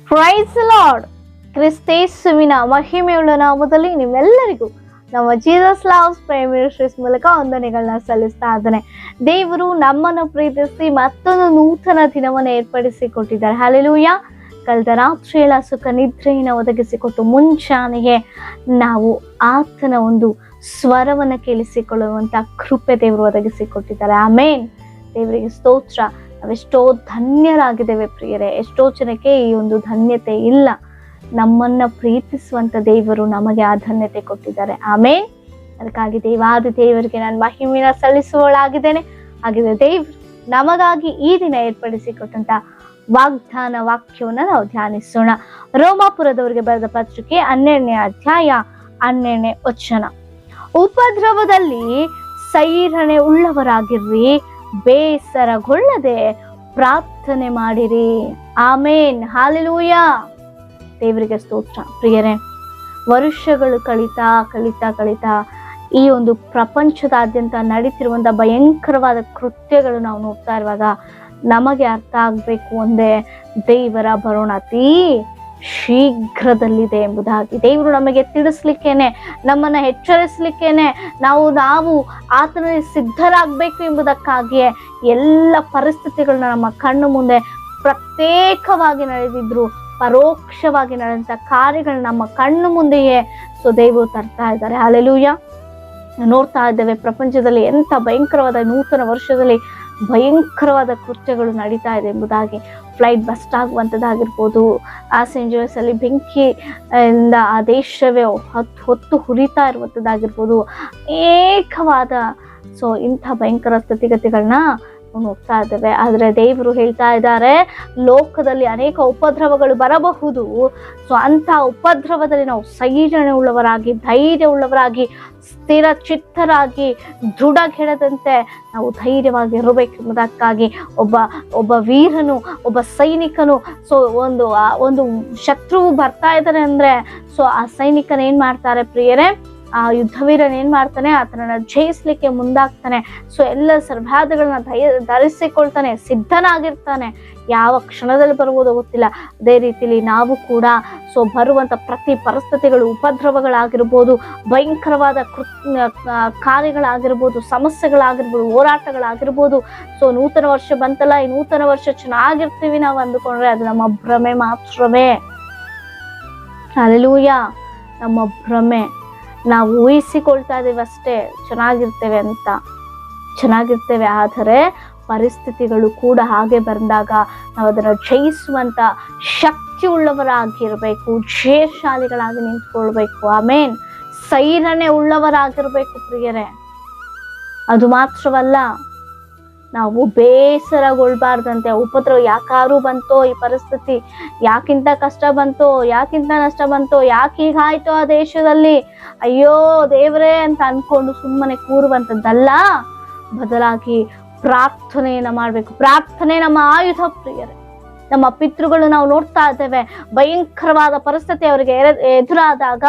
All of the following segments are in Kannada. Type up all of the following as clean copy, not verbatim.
Price lord. ಕ್ರಿಸ್ತೇಸುವಿನ ಮಹಿಮೆಯುಳ್ಳ ನಾಮದಲ್ಲಿ ನಿಮ್ಮೆಲ್ಲರಿಗೂ ನಮ್ಮ ಜೀಸಸ್ ಲವ್ಸ್ ಪ್ರೈಮ್ ಮಿನಿಸ್ಟ್ರೀಸ್ ಮೂಲಕ ವಂದನೆಗಳನ್ನ ಸಲ್ಲಿಸ್ತಾ ಇದ್ದಾನೆ. ದೇವರು ನಮ್ಮನ್ನು ಪ್ರೀತಿಸಿ ಮತ್ತೊಂದು ನೂತನ ದಿನವನ್ನು ಏರ್ಪಡಿಸಿ ಕೊಟ್ಟಿದ್ದಾರೆ. ಹಲ್ಲೆಲೂಯಾ. ಕಳೆದ ರಾತ್ರಿಯೆಲ್ಲ ಸುಖ ನಿದ್ರೆಯನ್ನು ಒದಗಿಸಿಕೊಟ್ಟು ಮುಂಚಾನೆಗೆ ನಾವು ಆತನ ಒಂದು ಸ್ವರವನ್ನು ಕೇಳಿಸಿಕೊಳ್ಳುವಂತ ಕೃಪೆ ದೇವರು ಒದಗಿಸಿಕೊಟ್ಟಿದ್ದಾರೆ. ಆಮೇನ್. ದೇವರಿಗೆ ಸ್ತೋತ್ರ. ನಾವೆಷ್ಟೋ ಧನ್ಯರಾಗಿದ್ದೇವೆ ಪ್ರಿಯರೇ. ಎಷ್ಟೋ ಜನಕ್ಕೆ ಈ ಒಂದು ಧನ್ಯತೆ ಇಲ್ಲ. ನಮ್ಮನ್ನ ಪ್ರೀತಿಸುವಂತ ದೇವರು ನಮಗೆ ಆ ಧನ್ಯತೆ ಕೊಟ್ಟಿದ್ದಾರೆ. ಆಮೇನ್. ಅದಕ್ಕಾಗಿ ದೇವಾದಿ ದೇವರಿಗೆ ನಾನು ಮಹಿಮೆನ ಸಲ್ಲಿಸುವಳಾಗಿದ್ದೇನೆ. ಹಾಗೆ ದೇವರು ನಮಗಾಗಿ ಈ ದಿನ ಏರ್ಪಡಿಸಿಕೊಟ್ಟಂತ ವಾಗ್ದಾನ ವಾಕ್ಯವನ್ನ ನಾವು ಧ್ಯಾನಿಸೋಣ. ರೋಮಾಪುರದವರಿಗೆ ಬರೆದ ಪತ್ರಿಕೆ 12ನೇ ಅಧ್ಯಾಯ 12ನೇ ವಚನ. ಉಪದ್ರವದಲ್ಲಿ ಸೈರಣೆ ಉಳ್ಳವರಾಗಿರ್ರಿ, ಬೇಸರಗೊಳ್ಳದೆ ಪ್ರಾರ್ಥನೆ ಮಾಡಿರಿ. ಆಮೇನ್. ಹಾಲೆಲೂಯಾ. ದೇವರಿಗೆ ಸ್ತೋತ್ರ. ಪ್ರಿಯರೇ, ವರ್ಷಗಳು ಕಳಿತಾ ಈ ಒಂದು ಪ್ರಪಂಚದಾದ್ಯಂತ ನಡೀತಿರುವಂತ ಭಯಂಕರವಾದ ಕೃತ್ಯಗಳು ನಾವು ನೋಡ್ತಾ ಇರುವಾಗ ನಮಗೆ ಅರ್ಥ ಆಗ್ಬೇಕು ಒಂದೇ, ದೇವರ ಬರೋಣ ಅತೀ ಶೀಘ್ರದಲ್ಲಿದೆ ಎಂಬುದಾಗಿ. ದೇವರು ನಮಗೆ ತಿಳಿಸ್ಲಿಕ್ಕೇನೆ, ನಮ್ಮನ್ನ ಎಚ್ಚರಿಸ್ಲಿಕ್ಕೇನೆ, ನಾವು ಆತನಿಗೆ ಸಿದ್ಧರಾಗಬೇಕು ಎಂಬುದಕ್ಕಾಗಿಯೇ ಎಲ್ಲ ಪರಿಸ್ಥಿತಿಗಳನ್ನ ನಮ್ಮ ಕಣ್ಣು ಮುಂದೆ ಪ್ರತ್ಯೇಕವಾಗಿ ನಡೆದಿದ್ರು, ಪರೋಕ್ಷವಾಗಿ ನಡೆದಂತ ಕಾರ್ಯಗಳು ನಮ್ಮ ಕಣ್ಣು ಮುಂದೆಯೇ ದೇವರು ತರ್ತಾ ಇದ್ದಾರೆ. ಹಲ್ಲೆಲೂಯಾ. ನೋಡ್ತಾ ಇದ್ದೇವೆ ಪ್ರಪಂಚದಲ್ಲಿ ಎಂಥ ಭಯಂಕರವಾದ ನೂತನ ವರ್ಷದಲ್ಲಿ ಭಯಂಕರವಾದ ಕೃತ್ಯಗಳು ನಡೀತಾ ಇದೆ ಎಂಬುದಾಗಿ. ಫ್ಲೈಟ್ ಬಸ್ಟ್ ಆಗುವಂಥದ್ದಾಗಿರ್ಬೋದು, ಲಾಸ್ ಏಂಜಲಸ್ ಅಲ್ಲಿ ಬೆಂಕಿಯಿಂದ ಆ ದೇಶವೇ ಹೊತ್ತು ಹುರಿತಾ ಇರುವಂಥದ್ದಾಗಿರ್ಬೋದು, ಅನೇಕವಾದ ಇಂಥ ಭಯಂಕರ ಸ್ಥಿತಿಗತಿಗಳನ್ನ ನೋಡ್ತಾ ಇದ್ದೇವೆ. ಆದ್ರೆ ದೇವರು ಹೇಳ್ತಾ ಇದ್ದಾರೆ, ಲೋಕದಲ್ಲಿ ಅನೇಕ ಉಪದ್ರವಗಳು ಬರಬಹುದು. ಅಂತ ಉಪದ್ರವದಲ್ಲಿ ನಾವು ಸೈರಣೆ ಉಳ್ಳವರಾಗಿ, ಧೈರ್ಯ ಉಳ್ಳವರಾಗಿ, ಸ್ಥಿರ ಚಿತ್ತರಾಗಿ, ದೃಢಗೆಡದಂತೆ ನಾವು ಧೈರ್ಯವಾಗಿ ಇರಬೇಕೆಂಬುದಕ್ಕಾಗಿ ಒಬ್ಬ ವೀರನು, ಒಬ್ಬ ಸೈನಿಕನು ಒಂದು ಶತ್ರುವು ಬರ್ತಾ ಇದ್ದಾನೆ ಅಂದ್ರೆ ಆ ಸೈನಿಕನ ಏನ್ ಮಾಡ್ತಾರೆ ಪ್ರಿಯರೇ, ಆ ಯುದ್ಧವೀರನ್ ಏನ್ ಮಾಡ್ತಾನೆ, ಆತನನ್ನ ಜಯಿಸ್ಲಿಕ್ಕೆ ಮುಂದಾಗ್ತಾನೆ. ಎಲ್ಲ ಸರ್ವಾಧಗಳನ್ನ ಧರಿಸಿಕೊಳ್ತಾನೆ, ಸಿದ್ಧನಾಗಿರ್ತಾನೆ. ಯಾವ ಕ್ಷಣದಲ್ಲಿ ಬರ್ಬೋದೋ ಗೊತ್ತಿಲ್ಲ. ಅದೇ ರೀತಿಲಿ ನಾವು ಕೂಡ ಬರುವಂತ ಪ್ರತಿ ಪರಿಸ್ಥಿತಿಗಳು, ಉಪದ್ರವಗಳಾಗಿರ್ಬೋದು, ಭಯಂಕರವಾದ ಕಾರ್ಯಗಳಾಗಿರ್ಬೋದು, ಸಮಸ್ಯೆಗಳಾಗಿರ್ಬೋದು, ಹೋರಾಟಗಳಾಗಿರ್ಬೋದು. ನೂತನ ವರ್ಷ ಬಂತಲ್ಲ, ಈ ನೂತನ ವರ್ಷ ಚೆನ್ನಾಗಿರ್ತೀವಿ ನಾವು ಅಂದುಕೊಂಡ್ರೆ ಅದು ನಮ್ಮ ಭ್ರಮೆ ಮಾತ್ರವೇ. ಹಲ್ಲೆಲೂಯಾ. ನಮ್ಮ ಭ್ರಮೆ. ನಾವು ಊಹಿಸಿಕೊಳ್ತಾ ಇದ್ದೀವಿ ಅಷ್ಟೇ ಚೆನ್ನಾಗಿರ್ತೇವೆ. ಆದರೆ ಪರಿಸ್ಥಿತಿಗಳು ಕೂಡ ಹಾಗೆ ಬಂದಾಗ ನಾವು ಅದನ್ನು ಜಯಿಸುವಂತ ಶಕ್ತಿ ಉಳ್ಳವರಾಗಿರ್ಬೇಕು, ಜಯಶಾಲಿಗಳಾಗಿ ನಿಂತ್ಕೊಳ್ಬೇಕು. ಆಮೇನ್. ಸೈರಣೆ ಉಳ್ಳವರಾಗಿರ್ಬೇಕು ಪ್ರಿಯರೇ. ಅದು ಮಾತ್ರವಲ್ಲ, ನಾವು ಬೇಸರಗೊಳ್ಬಾರ್ದಂತೆ. ಉಪದ್ರವ ಯಾಕಾರು ಬಂತೋ, ಈ ಪರಿಸ್ಥಿತಿ ಯಾಕಿಂತ ಕಷ್ಟ ಬಂತೋ, ಯಾಕಿಂತ ನಷ್ಟ ಬಂತೋ, ಯಾಕೆ ಹೀಗಾಯ್ತೋ ಆ ದೇಶದಲ್ಲಿ, ಅಯ್ಯೋ ದೇವರೇ ಅಂತ ಅನ್ಕೊಂಡು ಸುಮ್ಮನೆ ಕೂರುವಂಥದ್ದಲ್ಲ. ಬದಲಾಗಿ ಪ್ರಾರ್ಥನೆಯನ್ನ ಮಾಡ್ಬೇಕು. ಪ್ರಾರ್ಥನೆ ನಮ್ಮ ಆಯುಧ ಪ್ರಿಯರೇ. ನಮ್ಮ ಪಿತೃಗಳು ನಾವು ನೋಡ್ತಾ ಇದ್ದೇವೆ, ಭಯಂಕರವಾದ ಪರಿಸ್ಥಿತಿ ಅವರಿಗೆ ಎದುರಾದಾಗ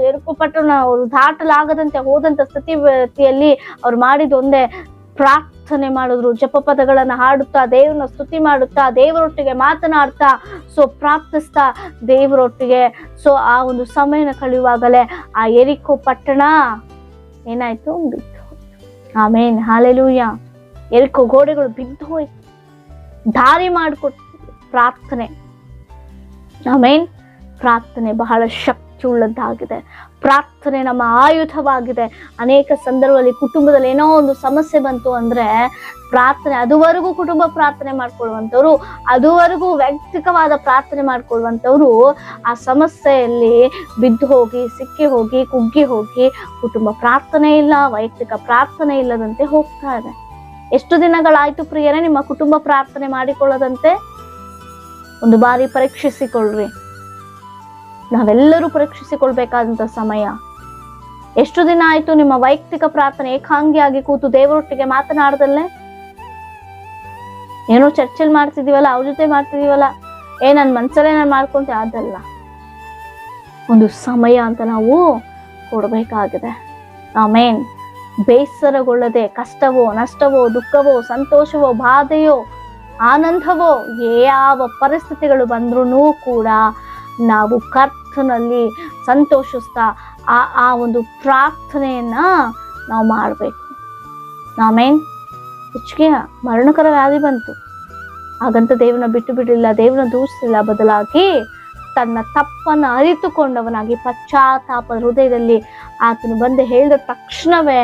ಎರುಕುಪಟ್ಟಣ ಅವರು ದಾಟಲಾಗದಂತೆ ಹೋದಂತ ಸ್ಥಿತಿಯಲ್ಲಿ ಅವ್ರು ಮಾಡಿದೊಂದೇ ಪ್ರಾರ್ಥನೆ ಮಾಡಿದ್ರು. ಜಪಪದಗಳನ್ನ ಹಾಡುತ್ತಾ, ದೇವರನ್ನ ಸ್ತುತಿ ಮಾಡುತ್ತಾ, ದೇವರೊಟ್ಟಿಗೆ ಮಾತನಾಡ್ತಾ, ಪ್ರಾರ್ಥಿಸ್ತಾ ದೇವರೊಟ್ಟಿಗೆ ಆ ಒಂದು ಸಮಯನ ಕಳೆಯುವಾಗಲೇ ಆ ಎರಿಕೋ ಪಟ್ಟಣ ಏನಾಯ್ತು, ಬಿದ್ದು ಹೋಯ್ತು. ಆಮೇನ್. ಹಾಲೆಲೂಯಾ. ಎರಿಕೋ ಗೋಡೆಗಳು ಬಿದ್ದು ಹೋಯ್ತು. ದಾರಿ ಮಾಡಿಕೊಟ್ಟು ಪ್ರಾರ್ಥನೆ. ಆಮೇನ್. ಪ್ರಾರ್ಥನೆ ಬಹಳ ಶಕ್ತಿ ಉಳ್ಳದ್ದಾಗಿದೆ. ಪ್ರಾರ್ಥನೆ ನಮ್ಮ ಆಯುಧವಾಗಿದೆ. ಅನೇಕ ಸಂದರ್ಭದಲ್ಲಿ ಕುಟುಂಬದಲ್ಲಿ ಏನೋ ಒಂದು ಸಮಸ್ಯೆ ಬಂತು ಅಂದ್ರೆ ಪ್ರಾರ್ಥನೆ, ಅದುವರೆಗೂ ಕುಟುಂಬ ಪ್ರಾರ್ಥನೆ ಮಾಡ್ಕೊಳ್ಳುವಂಥವ್ರು, ಅದುವರೆಗೂ ವೈಯಕ್ತಿಕವಾದ ಪ್ರಾರ್ಥನೆ ಮಾಡ್ಕೊಳ್ಳುವಂಥವ್ರು ಆ ಸಮಸ್ಯೆಯಲ್ಲಿ ಬಿದ್ದು ಹೋಗಿ, ಸಿಕ್ಕಿ ಹೋಗಿ, ಕುಗ್ಗಿ ಹೋಗಿ ಕುಟುಂಬ ಪ್ರಾರ್ಥನೆ ಇಲ್ಲ, ವೈಯಕ್ತಿಕ ಪ್ರಾರ್ಥನೆ ಇಲ್ಲದಂತೆ ಹೋಗ್ತಾ ಇದೆ. ಎಷ್ಟು ದಿನಗಳಾಯ್ತು ಪ್ರಿಯರೇ ನಿಮ್ಮ ಕುಟುಂಬ ಪ್ರಾರ್ಥನೆ ಮಾಡಿಕೊಳ್ಳದಂತೆ? ಒಂದು ಬಾರಿ ಪರೀಕ್ಷಿಸಿಕೊಳ್ಳ್ರಿ. ನಾವೆಲ್ಲರೂ ಪರೀಕ್ಷಿಸಿಕೊಳ್ಬೇಕಾದಂತ ಸಮಯ. ಎಷ್ಟು ದಿನ ಆಯ್ತು ನಿಮ್ಮ ವೈಯಕ್ತಿಕ ಪ್ರಾರ್ಥನೆ ಏಕಾಂಗಿಯಾಗಿ ಕೂತು ದೇವರೊಟ್ಟಿಗೆ ಮಾತನಾಡದಲ್ಲೇ? ಏನೋ ಚರ್ಚೆಲ್ ಮಾಡ್ತಿದೀವಲ್ಲ, ಅವ್ರ ಜೊತೆ ಮಾಡ್ತಿದೀವಲ್ಲ, ನನ್ ಮನ್ಸಲ್ಲೇ ನಾನು ಮಾಡ್ಕೊಂತೆ, ಅದಲ್ಲ. ಒಂದು ಸಮಯ ಅಂತ ನಾವು ಕೊಡ್ಬೇಕಾಗಿದೆ. ಆಮೇನ್. ಬೇಸರಗೊಳ್ಳದೆ, ಕಷ್ಟವೋ ನಷ್ಟವೋ ದುಃಖವೋ ಸಂತೋಷವೋ ಬಾಧೆಯೋ ಆನಂದವೋ ಯಾವ ಪರಿಸ್ಥಿತಿಗಳು ಬಂದ್ರೂ ಕೂಡ ನಾವು ಕರ್ತನಲ್ಲಿ ಸಂತೋಷಿಸ್ತಾ ಆ ಒಂದು ಪ್ರಾರ್ಥನೆಯನ್ನ ನಾವು ಮಾಡ್ಬೇಕು. ಆಮೇನ್. ಹೆಚ್ಚಿಗೆ ಮರಣಕರ ವ್ಯಾಧಿ ಬಂತು, ಹಾಗಂತ ದೇವನ ಬಿಟ್ಟು ಬಿಡಲಿಲ್ಲ, ದೇವನ ದೂಷಿಸಿಲ್ಲ. ಬದಲಾಗಿ ತನ್ನ ತಪ್ಪನ್ನು ಅರಿತುಕೊಂಡವನಾಗಿ ಪಶ್ಚಾತ್ತಾಪ ಹೃದಯದಲ್ಲಿ ಆತನು ಬಂದು ಹೇಳಿದ ತಕ್ಷಣವೇ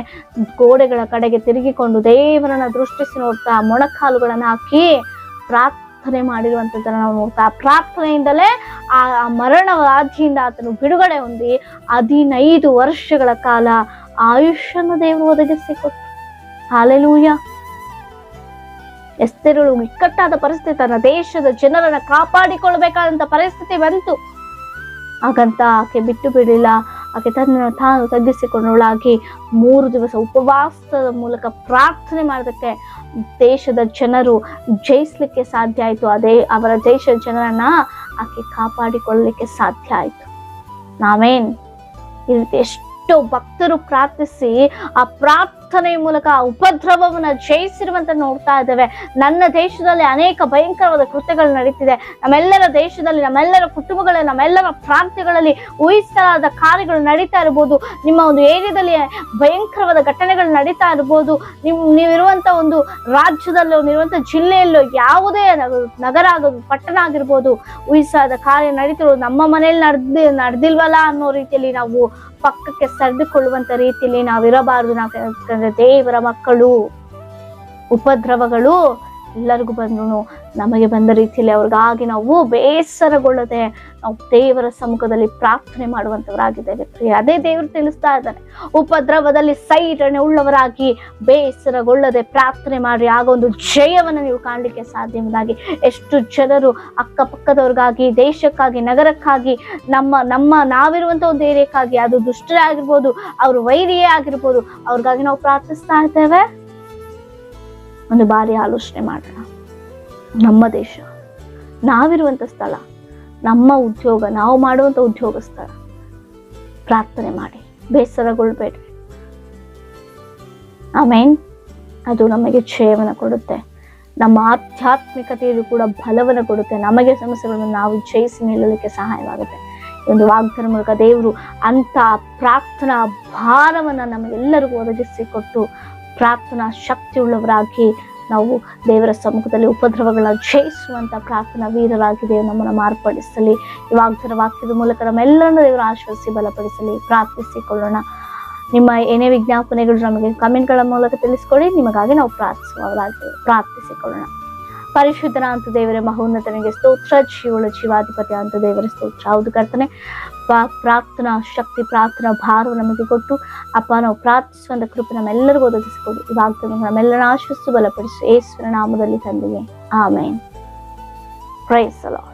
ಗೋಡೆಗಳ ಕಡೆಗೆ ತಿರುಗಿಕೊಂಡು ದೇವರನ್ನ ದೃಷ್ಟಿಸಿ ನೋಡ್ತಾ ಮೊಣಕಾಲುಗಳನ್ನು ಹಾಕಿ ಪ್ರಾರ್ಥನೆ ಮಾಡಿರುವಂಥದ್ದನ್ನು ನಾವು ನೋಡ್ತಾ, ಪ್ರಾರ್ಥನೆಯಿಂದಲೇ ಆ ಮರಣ ವ್ಯಾಧಿಯಿಂದ ಆತನು ಬಿಡುಗಡೆ ಹೊಂದಿ 15 ವರ್ಷಗಳ ಕಾಲ ಆಯುಷ್ಯನ್ನು ದೇವರು ಒದಗಿಸಿಕೊಟ್ಟು. ಹಲ್ಲೆಲೂಯಾ. ಎಸ್ತೇರಳು ಇಕ್ಕಟ್ಟಾದ ಪರಿಸ್ಥಿತಿ, ತನ್ನ ದೇಶದ ಜನರನ್ನ ಕಾಪಾಡಿಕೊಳ್ಬೇಕಾದಂತ ಪರಿಸ್ಥಿತಿ ಬಂತು. ಹಾಗಂತ ಆಕೆ ಬಿಟ್ಟು ಬಿಡಲಿಲ್ಲ. ಆಕೆ ತನ್ನ ತಾನು ತಗ್ಗಿಸಿಕೊಂಡವಳಾಗಿ 3 ದಿವಸ ಉಪವಾಸದ ಮೂಲಕ ಪ್ರಾರ್ಥನೆ ಮಾಡೋದಕ್ಕೆ ದೇಶದ ಜನರು ಜಯಿಸ್ಲಿಕ್ಕೆ ಸಾಧ್ಯ ಆಯ್ತು. ಅವರ ದೇಶದ ಜನರನ್ನ ಆಕೆ ಕಾಪಾಡಿಕೊಳ್ಳಲಿಕ್ಕೆ ಸಾಧ್ಯ ಆಯ್ತು. ನಾವೇನ್ ಈ ರೀತಿ ಎಷ್ಟೋ ಭಕ್ತರು ಪ್ರಾರ್ಥಿಸಿ ಆ ಪ್ರಾರ್ಥನೆಯ ಮೂಲಕ ಆ ಉಪದ್ರವವನ್ನ ಜಯಿಸಿರುವಂತ ನೋಡ್ತಾ ಇದ್ದೇವೆ. ನನ್ನ ದೇಶದಲ್ಲಿ ಅನೇಕ ಭಯಂಕರವಾದ ಕೃತ್ಯಗಳು ನಡೀತಿದೆ. ನಮ್ಮೆಲ್ಲರ ದೇಶದಲ್ಲಿ, ನಮ್ಮೆಲ್ಲರ ಕುಟುಂಬಗಳಲ್ಲಿ, ನಮ್ಮೆಲ್ಲರ ಪ್ರಾಂತ್ಯಗಳಲ್ಲಿ ಊಹಿಸಲಾದ ಕಾರ್ಯಗಳು ನಡೀತಾ ಇರ್ಬೋದು. ನಿಮ್ಮ ಒಂದು ಏರಿಯಾದಲ್ಲಿ ಭಯಂಕರವಾದ ಘಟನೆಗಳು ನಡೀತಾ ಇರ್ಬೋದು. ನೀವಿರುವಂತ ಒಂದು ರಾಜ್ಯದಲ್ಲೋ, ನೀವಿರುವಂತ ಜಿಲ್ಲೆಯಲ್ಲೋ, ಯಾವುದೇ ನಗರ ಆಗೋದು, ಪಟ್ಟಣ ಆಗಿರ್ಬೋದು, ಊಹಿಸಲಾದ ಕಾರ್ಯ ನಡೀತಿರೋದು. ನಮ್ಮ ಮನೇಲಿ ನಡೆದಿಲ್ವಲ್ಲ ಅನ್ನೋ ರೀತಿಯಲ್ಲಿ ನಾವು ಪಕ್ಕಕ್ಕೆ ಸರಿದುಕೊಳ್ಳುವಂತ ರೀತಿಯಲ್ಲಿ ನಾವಿರಬಾರದು. ನಾವು ದೇವರ ಮಕ್ಕಳು. ಉಪದ್ರವಗಳು ಎಲ್ಲರಿಗೂ ಬಂದ್ರು ನಮಗೆ ಬಂದ ರೀತಿಯಲ್ಲಿ ಅವ್ರಿಗಾಗಿ ನಾವು ಬೇಸರಗೊಳ್ಳದೆ ನಾವು ದೇವರ ಸಮ್ಮುಖದಲ್ಲಿ ಪ್ರಾರ್ಥನೆ ಮಾಡುವಂತವರಾಗಿದ್ದೇವೆ ಪ್ರಿಯ. ಅದೇ ದೇವರು ತಿಳಿಸ್ತಾ ಇದ್ದಾನೆ, ಉಪದ್ರವದಲ್ಲಿ ಸೈರಣೆ ಉಳ್ಳವರಾಗಿ ಬೇಸರಗೊಳ್ಳದೆ ಪ್ರಾರ್ಥನೆ ಮಾಡಿ, ಆಗ ಒಂದು ಜಯವನ್ನು ನೀವು ಕಾಣಲಿಕ್ಕೆ ಸಾಧ್ಯವಾದಾಗಿ. ಎಷ್ಟು ಜನರು ಅಕ್ಕಪಕ್ಕದವ್ರಿಗಾಗಿ, ದೇಶಕ್ಕಾಗಿ, ನಗರಕ್ಕಾಗಿ, ನಾವಿರುವಂತ ಒಂದು ಏರಿಯಕ್ಕಾಗಿ, ಅದು ದುಷ್ಟರೇ ಆಗಿರ್ಬೋದು, ಅವ್ರ ವೈರಿಯೇ ಆಗಿರ್ಬೋದು, ಅವ್ರಿಗಾಗಿ ನಾವು ಪ್ರಾರ್ಥಿಸ್ತಾ ಇದ್ದೇವೆ. ಒಂದು ಬಾರಿ ಆಲೋಚನೆ ಮಾಡೋಣ. ನಮ್ಮ ದೇಶ, ನಾವಿರುವಂತ ಸ್ಥಳ, ನಮ್ಮ ಉದ್ಯೋಗ, ನಾವು ಮಾಡುವಂತ ಉದ್ಯೋಗ ಸ್ಥಳ, ಪ್ರಾರ್ಥನೆ ಮಾಡಿ ಬೇಸರಗೊಳ್ಬೇಡ್ರಿ. ಆಮೇನ್. ಅದು ನಮಗೆ ಜಯವನ್ನು ಕೊಡುತ್ತೆ. ನಮ್ಮ ಆಧ್ಯಾತ್ಮಿಕತೆಯಲ್ಲೂ ಕೂಡ ಬಲವನ್ನು ಕೊಡುತ್ತೆ. ನಮಗೆ ಸಮಸ್ಯೆಗಳನ್ನು ನಾವು ಜಯಿಸಿ ನಿಲ್ಲಲಿಕ್ಕೆ ಸಹಾಯವಾಗುತ್ತೆ. ಒಂದು ವಾಗ್ದಾನ ಮೂಲಕ ದೇವರು ಅಂತ ಪ್ರಾರ್ಥನಾ ಭಾರವನ್ನ ನಮಗೆಲ್ಲರಿಗೂ ಒದಗಿಸಿಕೊಟ್ಟು ಪ್ರಾರ್ಥನಾ ಶಕ್ತಿ ಉಳ್ಳವರಾಗಿ ನಾವು ದೇವರ ಸಮ್ಮುಖದಲ್ಲಿ ಉಪದ್ರವಗಳನ್ನ ಜಯಿಸುವಂತ ಪ್ರಾರ್ಥನಾ ವೀರರಾಗಿ ದೇವರು ನಮ್ಮನ್ನು ಮಾರ್ಪಡಿಸಲಿ. ಈ ವಾಕ್ಯದ ಮೂಲಕ ನಮ್ಮೆಲ್ಲರನ್ನ ದೇವರು ಆಶ್ವಸಿಸಿ ಬಲಪಡಿಸಲಿ. ಪ್ರಾರ್ಥಿಸಿಕೊಳ್ಳೋಣ. ನಿಮ್ಮ ಏನೇ ವಿಜ್ಞಾಪನೆಗಳು ನಮಗೆ ಕಮೆಂಟ್ಗಳ ಮೂಲಕ ತಿಳಿಸ್ಕೊಡಿ. ನಿಮಗಾಗಿ ನಾವು ಪ್ರಾರ್ಥಿಸಿಕೊಳ್ಳೋಣ. ಪರಿಶುದ್ಧನ ಅಂತ ದೇವರೇ, ಮಹೋನ್ನತನಿಗೆ ಸ್ತೋತ್ರ. ಜೀವಳ ಜೀವಾಧಿಪತಿ ಅಂತ ದೇವರ ಸ್ತೋತ್ರ. ಹೌದು ಕರ್ತನೆ, ಪ್ರಾರ್ಥನಾ ಶಕ್ತಿ, ಪ್ರಾರ್ಥನಾ ಭಾರವು ನಮಗೆ ಕೊಟ್ಟು ಅಪ್ಪ ನಾವು ಪ್ರಾರ್ಥಿಸುವಂತ ಕೃಪೆ ನಮ್ಮೆಲ್ಲರಿಗೂ ಒದಗಿಸಿಕೊಡು. ಇವಾಗ ನಮ್ಮೆಲ್ಲರ ಆಶ್ವಸ್ತು ಬಲಪಡಿಸು. ಯೇಸುವಿನ ನಾಮದಲ್ಲಿ ತಂದೆಯೇ, ಆಮೇನ್. Price the lord.